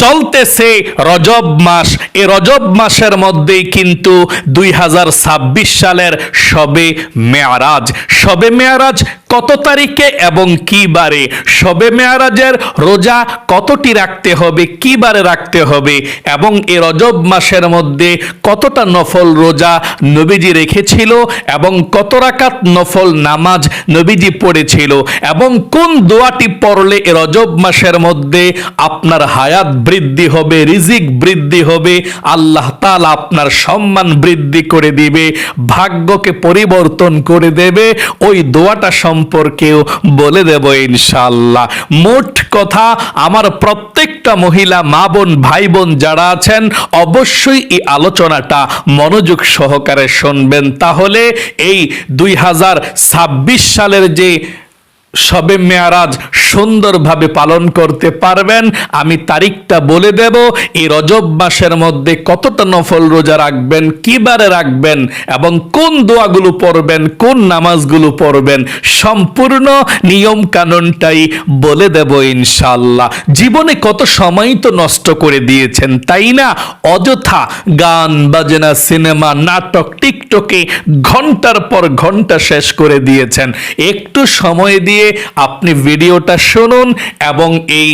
চলতেছে রজব মাস। এই রজব মাসের মধ্যেই কিন্তু 2026 সালের শবে মেয়ারাজ। শবে মেয়ারাজ কত তারিখে এবং কি বারে? শবে মেয়ারাজের রোজা কতটি রাখতে হবে, কি বারে রাখতে হবে, এবং এই রজব মাসের মধ্যে কতটা নফল রোজা নবীজি রেখেছিল এবং কত রাকাত নফল নামাজ নবীজি পড়েছিল, এবং কোন দোয়াটি পড়লে এই রজব মাসের মধ্যে আপনার হায়াত বৃদ্ধি হবে, রিজিক বৃদ্ধি হবে, আল্লাহ তাআলা আপনার সম্মান বৃদ্ধি করে দিবে, ভাগ্যকে পরিবর্তন করে দেবে, ওই দোয়াটা সম্পর্কেও বলে দেব ইনশাআল্লাহ। মোট কথা, আমার প্রত্যেকটা মহিলা মা বোন ভাই বোন যারা আছেন অবশ্যই এই আলোচনাটা মনোযোগ সহকারে শুনবেন, তাহলে এই 2026 সালের যে শবে মেয়ারাজ সুন্দরভাবে পালন করতে পারবেন। আমি তারিখটা বলে দেব, এই রজব মাসের মধ্যে কতটা নফল রোজা রাখবেন, কিবারে রাখবেন, এবং কোন দোয়াগুলো পড়বেন, কোন নামাজগুলো পড়বেন, সম্পূর্ণ নিয়ম কানুনটাই বলে দেব ইনশাআল্লাহ। জীবনে কত সময় তো নষ্ট করে দিয়েছেন, তাই না? অযথা গান বাজনা, সিনেমা, নাটক, টিকটকে ঘন্টার পর ঘন্টা শেষ করে দিয়েছেন। একটু সময় দিয়ে আপনি ভিডিওটা শুনুন এবং এই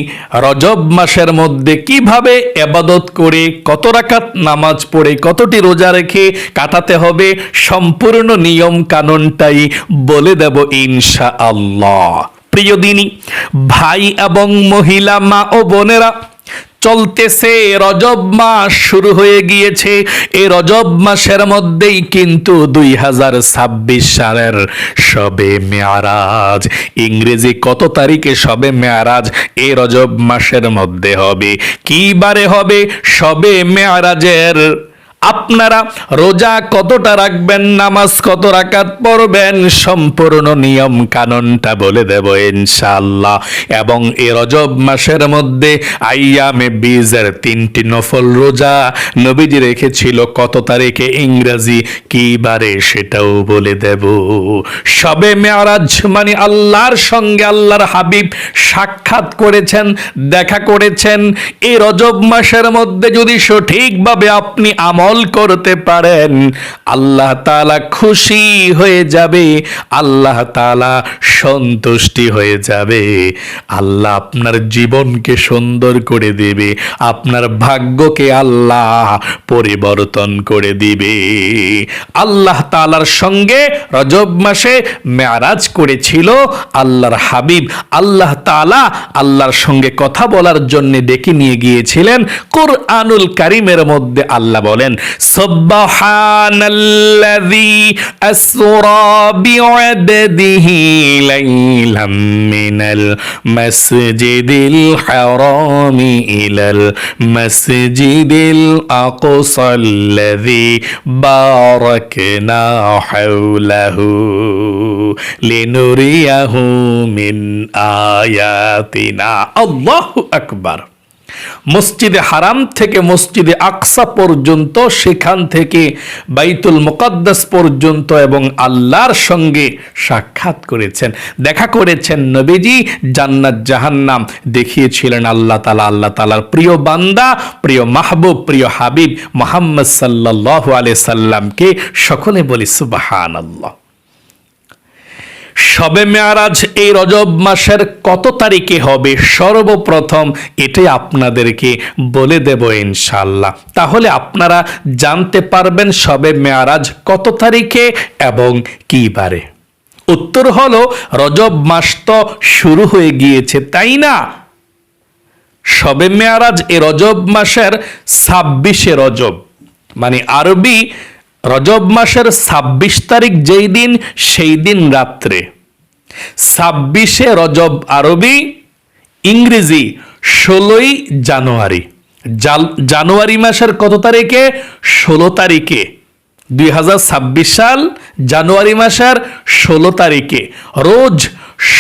রজব মাসের মধ্যে কিভাবে ইবাদত করে, কত রাকাত নামাজ পড়ে, কতটি রোজা রেখে কাটাতে হবে, সম্পূর্ণ নিয়ম কানুনটাই বলে দেব ইনশাআল্লাহ। প্রিয় দিনী ভাই এবং মহিলা মা ও বোনেরা, চলতেছে রজব মাস, শুরু হয়ে গিয়েছে। এই রজব মাসের মধ্যেই কিন্তু 2026 সালের শবে মেয়ারাজ। ইংরেজি কত তারিখে শবে মেয়ারাজ? এই রজব মাসের মধ্যে হবে। কি বারে হবে শবে মেয়ারাজের? আপনারা রোজা কতটা রাখবেন, নামাজ কত রাকাত পড়বেন, সম্পূর্ণ নিয়ম কানুনটা বলে দেব ইনশাআল্লাহ। এবং এই রজব মাসের মধ্যে আইয়ামে বীজের 3টি নফল রোজা নবীজি রেখেছিল কত তারিখে, ইংরেজি কি বারে, সেটাও বলে দেব। শবে মেয়ারাজ মানে আল্লাহর সঙ্গে আল্লাহর হাবিব সাক্ষাৎ করেছেন, দেখা করেছেন। এই রজব মাসের মধ্যে যদি সঠিকভাবে আপনি আমল করতে পারেন, আল্লাহ তাআলা খুশি হয়ে যাবে, আল্লাহ তাআলা সন্তুষ্টি হয়ে যাবে, আল্লাহ আপনার জীবনকে সুন্দর করে দিবে, আপনার ভাগ্যকে আল্লাহ পরিবর্তন করে দিবে। আল্লাহ তাআলার সঙ্গে রজব মাসে মেয়ারাজ করেছিল আল্লাহর হাবিব। আল্লাহ তাআলা আল্লাহর সঙ্গে কথা বলার জন্য ডেকে নিয়ে গিয়েছিলেন। কুরআনুল কারীমের মধ্যে আল্লাহ বলেন, সুবহানাল্লাযী আসরা বি'আবদিহি লাইলাম মিনাল মাসজিদিল হারামি ইলাল মাসজিদিল আকসাল্লাযী বারাকনা হাওলাহু লিনুরিয়াহু মিন আয়াতিনা। আল্লাহু আকবার। মসজিদে হারাম থেকে মসজিদে আকসা পর্যন্ত, সেখান থেকে বাইতুল মুকাদ্দাস পর্যন্ত, এবং আল্লাহর সঙ্গে সাক্ষাৎ করেছেন, দেখা করেছেন নবীজি। জান্নাত জাহান্নাম দেখিয়েছিলেন আল্লাহ তাআলা। আল্লাহ তাআলার প্রিয় বান্দা, প্রিয় মাহবুব, প্রিয় হাবিব মুহাম্মদ সাল্লাল্লাহু আলাইহি সাল্লামকে সকলে বলি সুবহানাল্লাহ। শবে মেয়ারাজ এই রজব মাসের কত তারিখে হবে সর্বপ্রথম এটাই আপনাদেরকে বলে দেব ইনশাআল্লাহ। তাহলে আপনারা জানতে পারবেন শবে মেয়ারাজ কত তারিখে এবং কি বারে। উত্তর হলো, রজব মাস তো শুরু হয়ে গিয়েছে, তাই না? শবে মেয়ারাজ এই রজব মাসের 26শে রজব, মানে আরবি রজব মাসের 26 তারিখ যেই দিন, সেই দিন রাত্রে 26শে রজব আরবি, ইংরেজি 16ই জানুয়ারি। জানুয়ারি মাসের কত তারিখে? 16 তারিখে। 2026 সাল জানুয়ারি মাসের 16 তারিখে, রোজ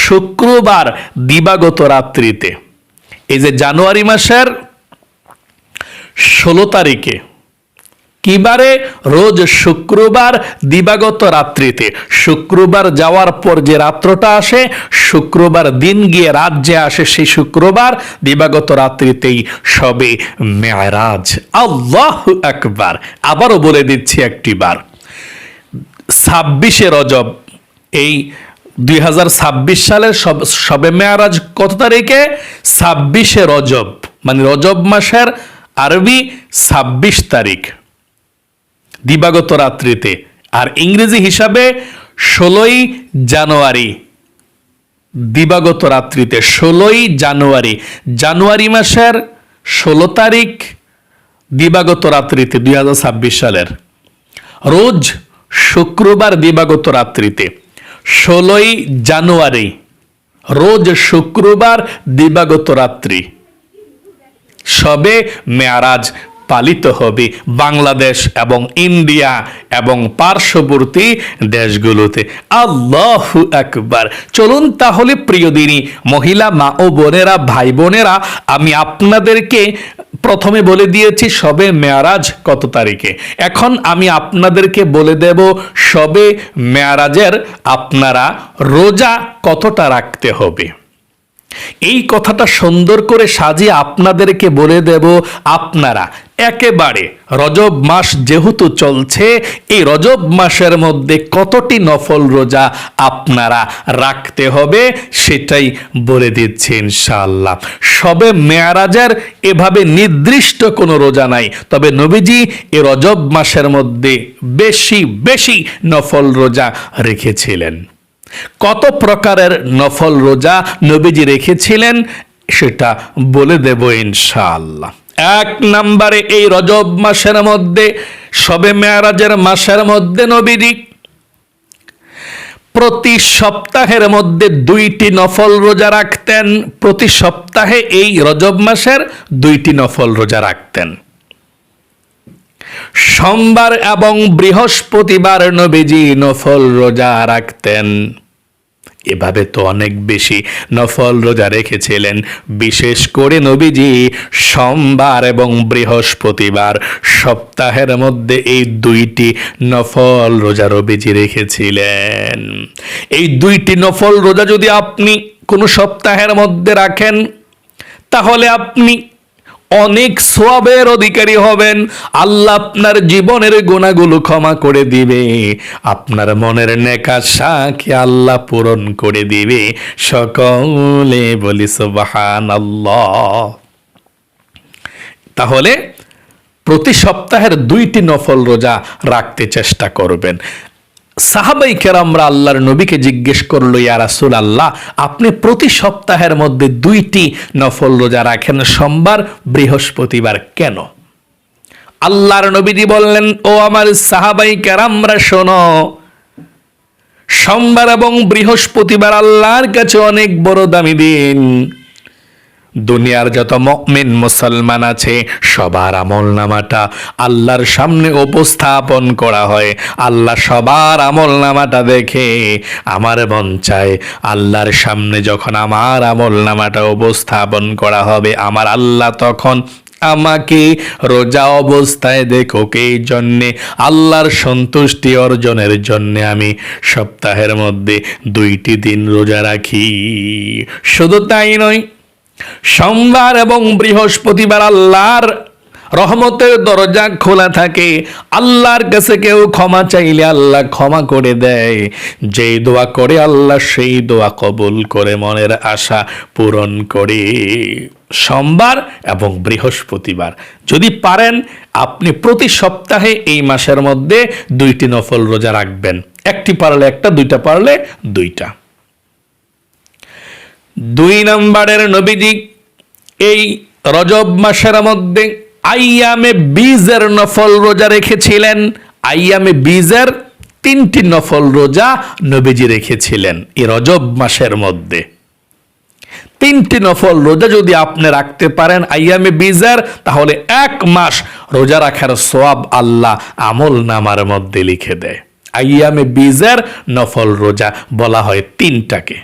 শুক্রবার দিবাগত রাত্রিতে। এই যে জানুয়ারি মাসের 16 তারিখে কিবারে? রোজ শুক্রবার দিবাগত রাত্রিতে। শুক্রবার যাওয়ার পর যে রাত্রটা আসে, শুক্রবার দিন গিয়ে রাত যে আসে, সেই শুক্রবার দিবাগত রাত্রিতেই শবে মেরাজ। আল্লাহু আকবার। আবারও বলে দিচ্ছি একটিবার, 26শে রজব, এই 2026 সালের শবে মেরাজ কত তারিখে? 26শে রজব, মানে রজব মাসের আরবি 26 তারিখ দিবাগত রাত্রিতে। আর ইংরেজি হিসাবে 16ই জানুয়ারি দিবাগত রাত্রিতে। 16ই জানুয়ারি, জানুয়ারি মাসের 16 তারিখ দিবাগত রাত্রিতে 2026 সালের। রোজ শুক্রবার দিবাগত রাত্রিতে 16ই জানুয়ারি, রোজ শুক্রবার দিবাগত রাত্রি শবে মেরাজ পালিত হবে বাংলাদেশ এবং ইন্ডিয়া এবং পার্শ্ববর্তী দেশগুলোতে। আল্লাহু আকবার। চলুন তাহলে প্রিয় দিনী মহিলা মা ও বোনেরা, ভাই বোনেরা, আমি আপনাদেরকে প্রথমে বলে দিয়েছি শবে মেরাজ কত তারিখে। এখন আমি আপনাদেরকে বলে দেব শবে মেরাজের আপনারা রোজা কতটা রাখতে হবে। এই কথাটা সুন্দর করে সাজিয়ে আপনাদেরকে বলে দেব, আপনারা একেবারে রজব মাস যেহেতু চলছে, এই রজব মাসের মধ্যে কতটি নফল রোজা আপনারা রাখতে হবে সেটাই বলে দিচ্ছি ইনশাআল্লাহ। শবে মেরাজের এভাবে নির্দিষ্ট কোনো রোজা নাই, তবে নবীজি এই রজব মাসের মধ্যে বেশি বেশি নফল রোজা রেখেছিলেন। কত প্রকারের নফল রোজা নবীজি রেখেছিলেন সেটা বলে দেব ইনশাআল্লাহ। 1 নম্বরে, এই রজব মাসের মধ্যে, শবে মেরাজের মাসের মধ্যে নবীজি প্রতি সপ্তাহের মধ্যে 2টি নফল রোজা রাখতেন। প্রতি সপ্তাহে এই রজব মাসের 2টি নফল রোজা রাখতেন। সোমবার এবং বৃহস্পতিবার নবীজি নফল রোজা রাখতেন। এভাবে তো অনেক বেশি নফল রোজা রেখেছিলেন। বিশেষ করে নবীজি সোমবার এবং বৃহস্পতিবার সপ্তাহের মধ্যে এই 2টি নফল রোজা নবীজি রেখেছিলেন। এই 2টি নফল রোজা যদি আপনি কোনো সপ্তাহের মধ্যে রাখেন, তাহলে আপনি অনেক সওয়াবের অধিকারী হবেন। আল্লাহ আপনার জীবনের গুনাহগুলো ক্ষমা করে দিবে, আপনার মনের নেক আশাকে আল্লাহ পূরণ করে দিবে। সকলে বলি সুবহানাল্লাহ। তাহলে প্রতি সপ্তাহের 2টি নফল রোজা রাখতে চেষ্টা করবেন। সাহাবাই কেরামরা আল্লাহর নবীকে জিজ্ঞেস করলো, ইয়া রাসূলুল্লাহ, আপনি প্রতি সপ্তাহের মধ্যে 2টি নফল রোজা রাখেন, সোমবার বৃহস্পতিবার, কেন? আল্লাহর নবীজি বললেন, ও আমার সাহাবাই কেরামরা শোনো, সোমবার এবং বৃহস্পতিবার আল্লাহর কাছে অনেক বড় দামি দিন। দুনিয়ার যত মুমিন মুসলমান আছে সবার আমলনামাটা আল্লাহর সামনে উপস্থাপন করা হয়। আল্লাহ সবার আমলনামাটা দেখে আমার মন চায় আল্লাহর সামনে যখন আমার আমলনামাটা উপস্থাপন করা হবে, আমার আল্লাহ তখন আমাকে রোজা অবস্থায় দেখুক। এই জন্যে আল্লাহর সন্তুষ্টি অর্জনের জন্য আমি সপ্তাহের মধ্যে 2টি দিন রোজা রাখি। শুধু তাই নয়, সোমবার এবং বৃহস্পতিবার আল্লাহর রহমতের দরজা খোলা থাকে। আল্লাহর কাছে কেউ ক্ষমা চাইলে আল্লাহ ক্ষমা করে দেয়। যেই দোয়া করে আল্লাহ সেই দোয়া কবুল করে, মনের আশা পূরণ করে। সোমবার এবং বৃহস্পতিবার যদি পারেন আপনি প্রতি সপ্তাহে এই মাসের মধ্যে 2টি নফল রোজা রাখবেন। একটি পারলে একটা, 2টা পারলে 2টা। 2 নম্বরের নবীজি এই রজব মাসের মধ্যে আইয়ামে বীজের নফল রোজা রেখেছিলেন। আইয়ামে বীজের 3টি নফল রোজা নবীজি রেখেছিলেন এই রজব মাসের মধ্যে। 3টি নফল রোজা যদি আপনি রাখতে পারেন আইয়ামে বীজের, তাহলে 1 মাস রোজা রাখার সওয়াব আল্লাহ আমল নামার মধ্যে লিখে দেয়। আইয়ামে বীজের নফল রোজা বলা হয় 3টাকে।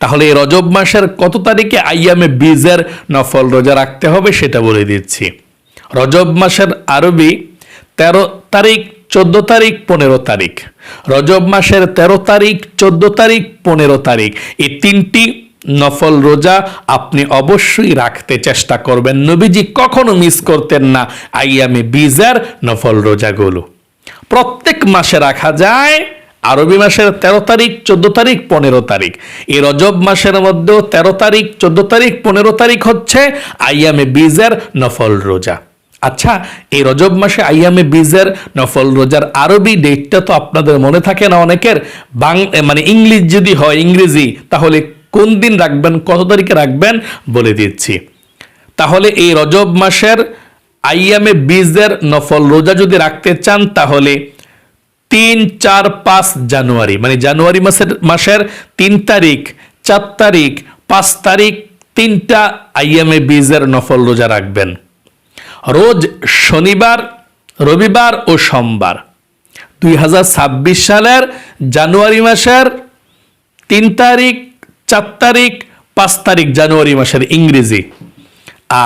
তাহলে এই রজব মাসের কত তারিখে আইয়ামে বীজের নফল রোজা রাখতে হবে সেটা বলে দিচ্ছি। রজব মাসের আরবি 13 তারিখ, 14 তারিখ, 15 তারিখ। রজব মাসের 13 তারিখ, 14 তারিখ, 15 তারিখ এই 3টি নফল রোজা আপনি অবশ্যই রাখতে চেষ্টা করবেন। নবীজি কখনো মিস করতেন না আইয়ামে বীজের নফল রোজাগুলো। প্রত্যেক মাসে রাখা যায়। আরবি মাসের 13 তারিখ, 14 তারিখ, 15 তারিখ। এই রজব মাসের মধ্যেও 13 তারিখ, 14 তারিখ, 15 তারিখ হচ্ছে আইয়ামে বীজের নফল রোজা। আচ্ছা, এই রজব মাসে আইয়ামে বীজের নফল রোজার আরবি ডেটটা তো আপনাদের মনে থাকে না অনেকের। মানে ইংলিশ যদি হয়, ইংরেজি, তাহলে কোন দিন রাখবেন, কত তারিখে রাখবেন বলে দিচ্ছি। তাহলে এই রজব মাসের আইয়ামে বীজের নফল রোজা যদি রাখতে চান তাহলে 3, 4, 5 জানুয়ারি, মানে জানুয়ারি মাসের 3 তারিখ, 4 তারিখ, 5 তারিখ 3টা আইয়ামে বীজের নফল রোজা রাখবেন। রোজ শনিবার, রবিবার ও সোমবার। 2026 সালের জানুয়ারি মাসের 3 তারিখ, 4 তারিখ, 5 তারিখ জানুয়ারি মাসের ইংরেজি।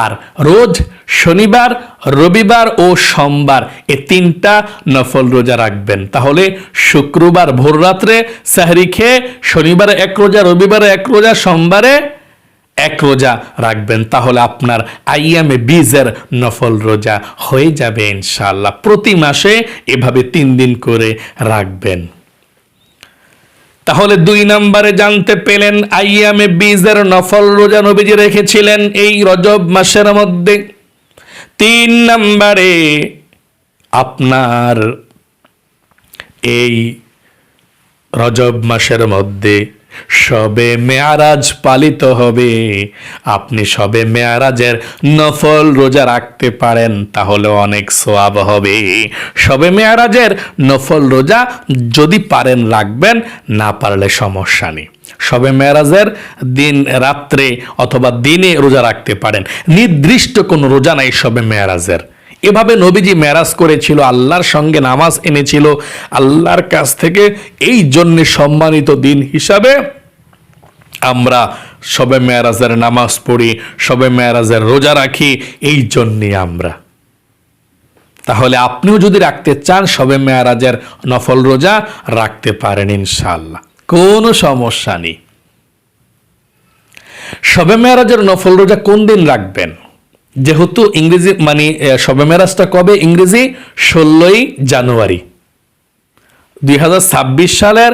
আর রোজ শনিবার, রবিবার ও সোমবার এই 3টা নফল রোজা রাখবেন। তাহলে শুক্রবার ভোর রাত্রে সাহরি খেয়ে শনিবারে 1 রোজা, রবিবারে 1 রোজা, সোমবারে 1 রোজা রাখবেন। তাহলে আপনার আইয়ামে বীজের নফল রোজা হয়ে যাবে ইনশাআল্লাহ। প্রতি মাসে এভাবে 3 দিন করে রাখবেন। তাহলে 2 নম্বরে জানতে পেলেন আইয়ামে বীজের নফল রোজা নবীজি রেখেছিলেন এই রজব মাসের মধ্যে। 3 নম্বরে আপনার এই রজব মাসের মধ্যে শবে মেয়ারাজ পালিত হবে। আপনি শবে মেয়ারাজের নফল রোজা রাখতে পারেন, তাহলে অনেক সওয়াব হবে। শবে মেয়ারাজের নফল রোজা যদি পারেন রাখবেন, না পারলে সমস্যা নেই। শবে মেয়ারাজের দিন রাত্রে অথবা দিনে রোজা রাখতে পারেন। নির্দিষ্ট কোনো রোজা নাই শবে মেয়ারাজের। এভাবে নবীজি মেরাজ করেছিল, আল্লাহর সঙ্গে নামাজ এনেছিল আল্লাহর কাছ থেকে। এই জন্য সম্মানিত দিন হিসাবে আমরা শবে মেরাজের নামাজ পড়ি, শবে মেরাজের রোজা রাখি, এই জন্যই আমরা। তাহলে আপনিও যদি রাখতে চান শবে মেরাজের নফল রোজা রাখতে পারেন ইনশাআল্লাহ, কোনো সমস্যা নেই। শবে মেরাজের নফল রোজা কোন দিন রাখবেন? যেহেতু ইংরেজি মানে শবে মেরাজটা কবে? ইংরেজি 16ই জানুয়ারি। 2026 সালের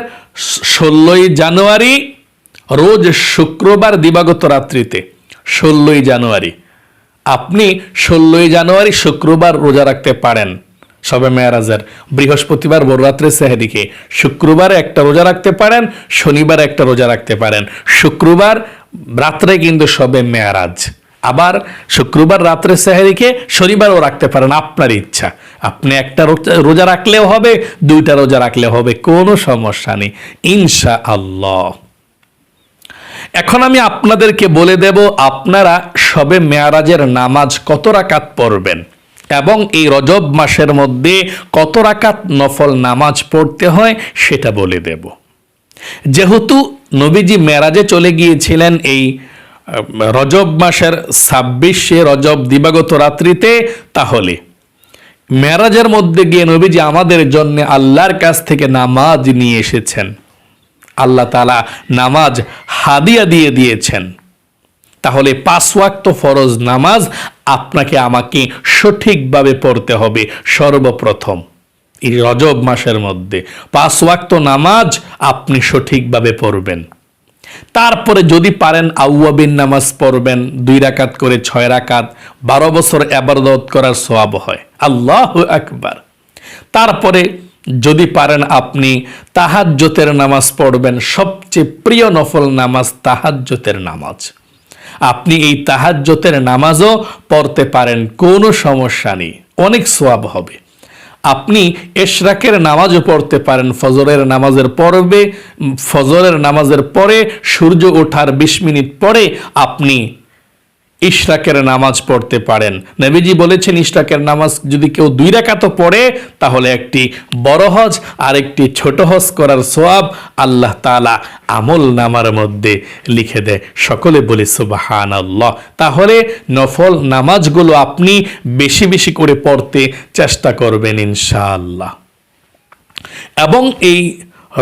16ই জানুয়ারি রোজ শুক্রবার দিবাগত রাত্রিতে 16ই জানুয়ারি আপনি 16ই জানুয়ারি শুক্রবার রোজা রাখতে পারেন শবে মেরাজের। বৃহস্পতিবার ভোর রাত্রে সেহরিকে, শুক্রবারে একটা রোজা রাখতে পারেন, শনিবারে একটা রোজা রাখতে পারেন। শুক্রবার রাত্রে কিন্তু শবে মেরাজ। আবার শুক্রবার রাত্রে সেহরিকে শনিবারও রাখতে পারেন, আপনার ইচ্ছা। আপনি একটা রোজা রাখলেও হবে, 2টা রোজা রাখলেও হবে, কোনো সমস্যা নেই ইনশাআল্লাহ। এখন আমি আপনাদেরকে বলে দেব আপনারা শবে মেয়ারাজের নামাজ কত রাকাত পড়বেন এবং এই রজব মাসের মধ্যে কত রাকাত নফল নামাজ পড়তে হয় সেটা বলে দেব। যেহেতু নবীজি মেরাজে চলে গিয়েছিলেন এই রজব মাসের 26শে রজব দিবাগত রাত্রিতে, তাহলে মেরাজের মধ্যে গিয়ে নবীজি আমাদের জন্য আল্লাহর কাছ থেকে নামাজ নিয়ে এসেছেন। আল্লাহ তাআলা নামাজ হাদিয়া দিয়ে দিয়েছেন। তাহলে 5 ওয়াক্ত ফরজ নামাজ আপনাকে আমাকে সঠিকভাবে পড়তে হবে। সর্বপ্রথম এই রজব মাসের মধ্যে 5 ওয়াক্ত নামাজ আপনি সঠিকভাবে পড়বেন। তারপরে যদি পারেন আউয়াবিন নামাজ পড়বেন, 2 রাকাত করে 6 রাকাত, 12 বছর ইবাদত করার সওয়াব হয়। আল্লাহু আকবার। তারপরে যদি পারেন আপনি তাহাজ্জুদের নামাজ পড়বেন, সবচেয়ে প্রিয় নফল নামাজ তাহাজ্জুদের নামাজ। আপনি এই তাহাজ্জুদের নামাজও পড়তে পারেন, কোনো সমস্যা নেই, অনেক সওয়াব হবে। আপনি ইশরাকের নামাজও পড়তে পারেন, ফজরের নামাজের পরে সূর্য ওঠার 20 মিনিট পরে আপনি ইশরাকের নামাজ পড়তে পারেন। নবীজি বলেছেন ইশরাকের নামাজ যদি কেউ 2 রাকাতও পড়ে তাহলে একটি বড় হজ আর একটি ছোট হজ করার সওয়াব আল্লাহ তাআলা আমল নামার মধ্যে লিখে দেয়। সকলে বলি সুবহানাল্লাহ। তাহলে নফল নামাজগুলো আপনি বেশি বেশি করে পড়তে চেষ্টা করবেন ইনশাআল্লাহ। এবং এই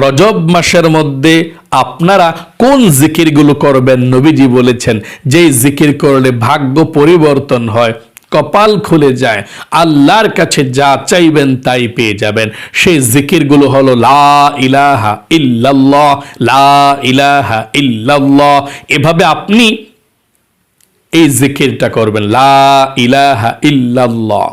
রজব মাসের মধ্যে আপনারা কোন জিকিরগুলো করবেন? নবীজি বলেছেন যেই জিকির করলে ভাগ্য পরিবর্তন হয়, কপাল খুলে যায়, আল্লাহর কাছে যা চাইবেন তাই পেয়ে যাবেন। সেই জিকিরগুলো হলো লা ইলাহা ইল্লাল্লাহ, লা ইলাহা ইল্লাল্লাহ। এভাবে আপনি এই জিকিরটা করবেন, লা ইলাহা ইল্লাল্লাহ।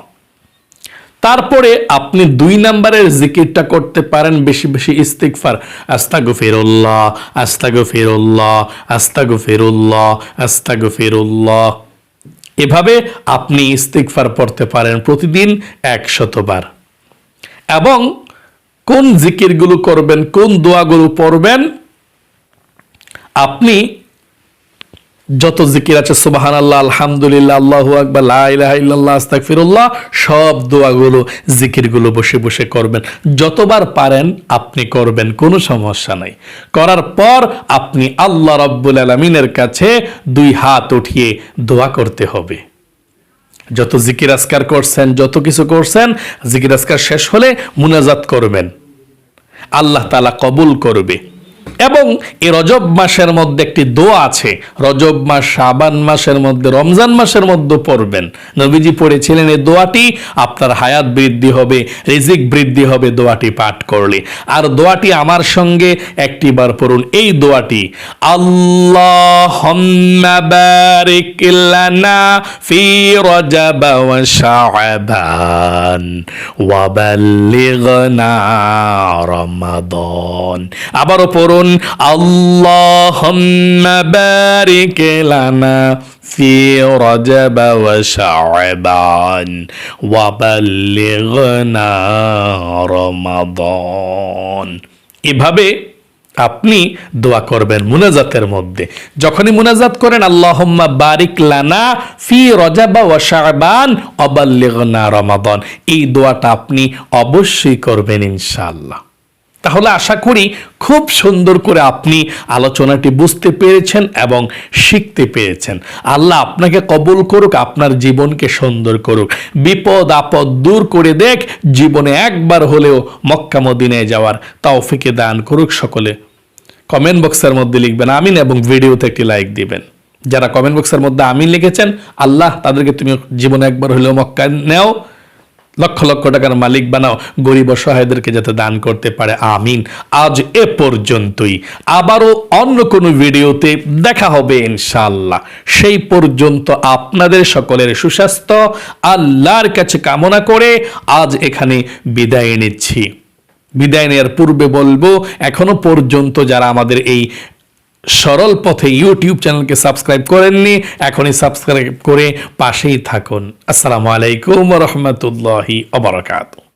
তারপরে আপনি 2 নম্বরের জিকিরটা করতে পারেন বেশি বেশি ইস্তিগফার, আস্তাগফিরুল্লাহ আস্তাগফিরুল্লাহ আস্তাগফিরুল্লাহ আস্তাগফিরুল্লাহ। এভাবে আপনি ইস্তিগফার পড়তে পারেন প্রতিদিন 100 বার। এবং কোন জিকিরগুলো করবেন, কোন দোয়াগুলো পড়বেন? আপনি যত জিকির আছে সুবহানাল্লাহ, আলহামদুলিল্লাহ, আল্লাহু আকবার, লা ইলাহা ইল্লাল্লাহ, আস্তাগফিরুল্লাহ, সব দোয়াগুলো জিকিরগুলো বসে বসে করবেন। যতবার পারেন আপনি করবেন, কোনো সমস্যা নাই। করার পর আপনি আল্লাহ রাব্বুল আলামিনের কাছে 2 হাত উঠিয়ে দোয়া করতে হবে। যত জিকির আজকার করছেন, যত কিছু করছেন, জিকির আজকার শেষ হলে মুনাজাত করবেন, আল্লাহ তাআলা কবুল করবে। এবং এই রজব মাসের মধ্যে একটি দোয়া আছে, রজব মাস, শাবান মাসের মধ্যে, রমজান মাসের মধ্যে পড়বেন। নবীজি পড়েছিলেন এই দোয়াটি, আপনার হায়াত বৃদ্ধি হবে, রিজিক বৃদ্ধি হবে দোয়াটি পাঠ করলে। আর দোয়াটি আমার সঙ্গে একটিবার পড়ুন, এই দোয়াটি, আল্লাহুম্মা বারিক লানা ফি রজব ওয়া শাবান ওয়া বাল্লিগনা রমাদান। আবারও পড়ুন, আল্লাহুম্মা বারিক লানা ফি রজব ওয়া শাবান ওয়া বাল্লিগনা রমাদান। এভাবে আপনি দোয়া করবেন মুনাজাতের মধ্যে। যখনই মুনাজাত করেন আল্লাহুম্মা বারিক লানা ফি রজব ওয়া শাবান ওয়া বাল্লিগনা রমাদান, এই দোয়াটা আপনি অবশ্যই করবেন ইনশাআল্লাহ। তাহলে আশা করি খুব সুন্দর করে আপনি আলোচনাটি বুঝতে পেরেছেন এবং শিখতে পেরেছেন। আল্লাহ আপনাকে কবুল করুক, আপনার জীবনকে সুন্দর করুক, বিপদ আপদ দূর করে দেখ, জীবনে একবার হলেও মক্কা মদিনায় যাওয়ার তৌফিক দান করুক। সকলে কমেন্ট বক্সের মধ্যে লিখবেন আমিন এবং ভিডিওতে একটি লাইক দিবেন। যারা কমেন্ট বক্সের মধ্যে আমিন লিখেছেন, আল্লাহ তাদেরকে তুমি জীবনে একবার হলেও মক্কা নেও, লক্ষ লক্ষ টাকার মালিক বানাও, গরিব অসহায়দেরকে যাতে দান করতে পারে, আমিন। আজ এ পর্যন্তই, আবারও অন্য কোনো ভিডিওতে দেখা হবে ইনশাআল্লাহ। সেই পর্যন্ত আপনাদের সকলের সুস্বাস্থ্য আল্লাহর কাছে কামনা করে আজ এখানে বিদায় নিচ্ছি। বিদায় নেওয়ার পূর্বে বলবো, এখনো পর্যন্ত যারা আমাদের এই সরল পথে ইউটিউব চ্যানেলকে সাবস্ক্রাইব করেননি, এখনই সাবস্ক্রাইব করে পাশেই থাকুন। আসসালামু আলাইকুম ওয়া রাহমাতুল্লাহি ওয়া বারাকাতুহু।